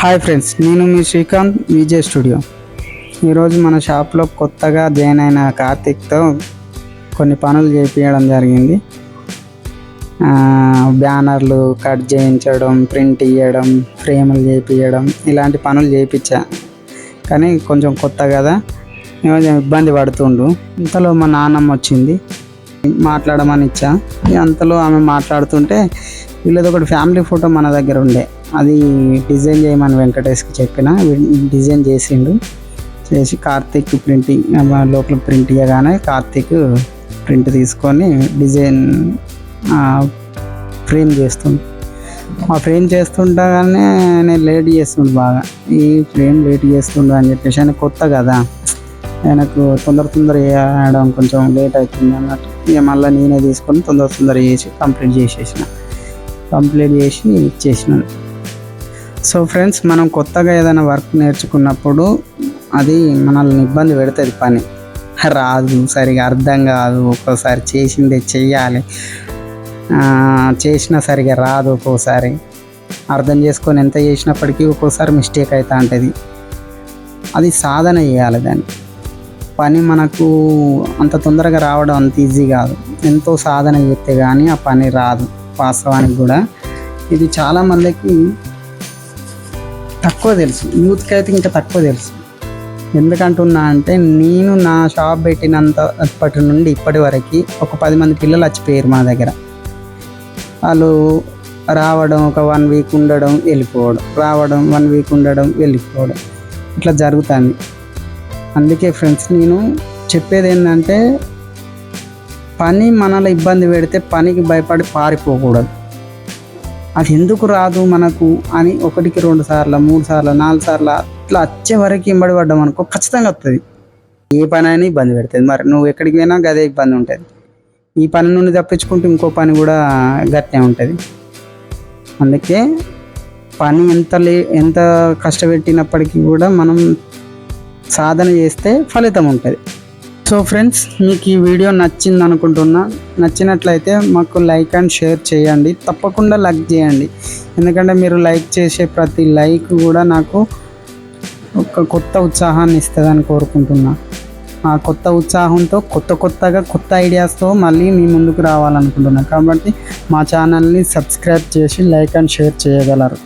Hi friends, నేను మీ Srikanth Vijay studio. ఈరోజు మన షాప్లో కొత్తగా జాయిన్ అయిన కార్తిక్తో కొన్ని పనులు చేయించడం జరిగింది. బ్యానర్లు కట్ చేయించడం, ప్రింట్ ఇవ్వడం, ఫ్రేములు చేయించడం, ఇలాంటి పనులు చేయించా. కానీ కొంచెం కొత్త కదా, కొంచెం ఇబ్బంది పడుతుండు. ఇంతలో మా నాన్నమ్మ వచ్చింది, మాట్లాడమని ఇచ్చా. అంతలో ఆమె మాట్లాడుతుంటే వీళ్ళది ఒకటి ఫ్యామిలీ ఫోటో మన దగ్గర ఉండే, అది డిజైన్ చేయమని వెంకటేష్కి చెప్పిన. డిజైన్ చేసి కార్తీక్ ప్రింటింగ్ లోపల ప్రింట్ ఇవ్వగానే కార్తీక్ ప్రింట్ తీసుకొని డిజైన్ ఫ్రేమ్ చేస్తుండు. ఆ ఫ్రేమ్ చేస్తుండగానే నేను లేట్ చేస్తుండు బాగా. ఈ ఫ్రేమ్ లేట్ చేస్తుండు అని చెప్పేసి ఆయన కొత్త కదా, ఆయనకు తొందర వేయడం కొంచెం లేట్ అవుతుంది అన్నట్టు. ఇక మళ్ళీ నేనే తీసుకొని తొందర చేసి కంప్లీట్ చేసి ఇచ్చేసినాను. సో ఫ్రెండ్స్, మనం కొత్తగా ఏదైనా వర్క్ నేర్చుకున్నప్పుడు అది మనల్ని ఇబ్బంది పెడుతుంది. పని రాదు, సరిగా అర్థం కాదు, ఒక్కోసారి చేసిందే చెయ్యాలి, చేసినా సరిగా రాదు, ఒక్కోసారి అర్థం చేసుకొని ఎంత చేసినప్పటికీ ఒక్కోసారి మిస్టేక్ అవుతూ ఉంటుంది. అది సాధన చేయాలి. దాన్ని పని మనకు అంత తొందరగా రావడం అంత ఈజీ కాదు. ఎంతో సాధన చేస్తే కానీ ఆ పని రాదు. వాస్తవానికి కూడా ఇది చాలామందికి తక్కువ తెలుసు, యూత్కి అయితే ఇంకా తక్కువ తెలుసు. ఎందుకంటున్నా అంటే, నేను నా షాప్ పెట్టినంతప్పటి నుండి ఇప్పటి వరకు ఒక 10 మంది పిల్లలు వచ్చిపోయారు మా దగ్గర. వాళ్ళు రావడం, ఒక 1 వీక్ ఉండడం, వెళ్ళిపోవడం, రావడం, 1 వీక్ ఉండడం, వెళ్ళిపోవడం, ఇట్లా జరుగుతుంది. అందుకే ఫ్రెండ్స్, నేను చెప్పేది ఏంటంటే, పని మనలో ఇబ్బంది పెడితే పనికి భయపడి పారిపోకూడదు. అది ఎందుకు రాదు మనకు అని 1కి 2 సార్లు, 3 సార్లు, 4 సార్లు అట్లా వచ్చే వరకు ఇంబడి పడ్డాం అనుకో, ఖచ్చితంగా వస్తుంది. ఏ పని అయినా ఇబ్బంది పెడుతుంది. మరి నువ్వు ఎక్కడికి పోయినా అదే ఇబ్బంది ఉంటుంది. ఈ పని నుండి తప్పించుకుంటే ఇంకో పని కూడా గట్టే ఉంటుంది. అందుకే పని ఎంత కష్టపెట్టినప్పటికీ కూడా మనం సాధన చేస్తే ఫలితం ఉంటుంది. సో ఫ్రెండ్స్, మీకు ఈ వీడియో నచ్చింది అనుకుంటున్నా. నచ్చినట్లయితే మాకు లైక్ అండ్ షేర్ చేయండి. తప్పకుండా లైక్ చేయండి. ఎందుకంటే మీరు లైక్ చేసే ప్రతి లైక్ కూడా నాకు ఒక కొత్త ఉత్సాహాన్ని ఇస్తుందని కోరుకుంటున్నా. ఆ కొత్త ఉత్సాహంతో కొత్త ఐడియాస్తో మళ్ళీ మీ ముందుకు రావాలనుకుంటున్నా. కాబట్టి మా ఛానల్ని సబ్స్క్రైబ్ చేసి లైక్ అండ్ షేర్ చేయగలరు.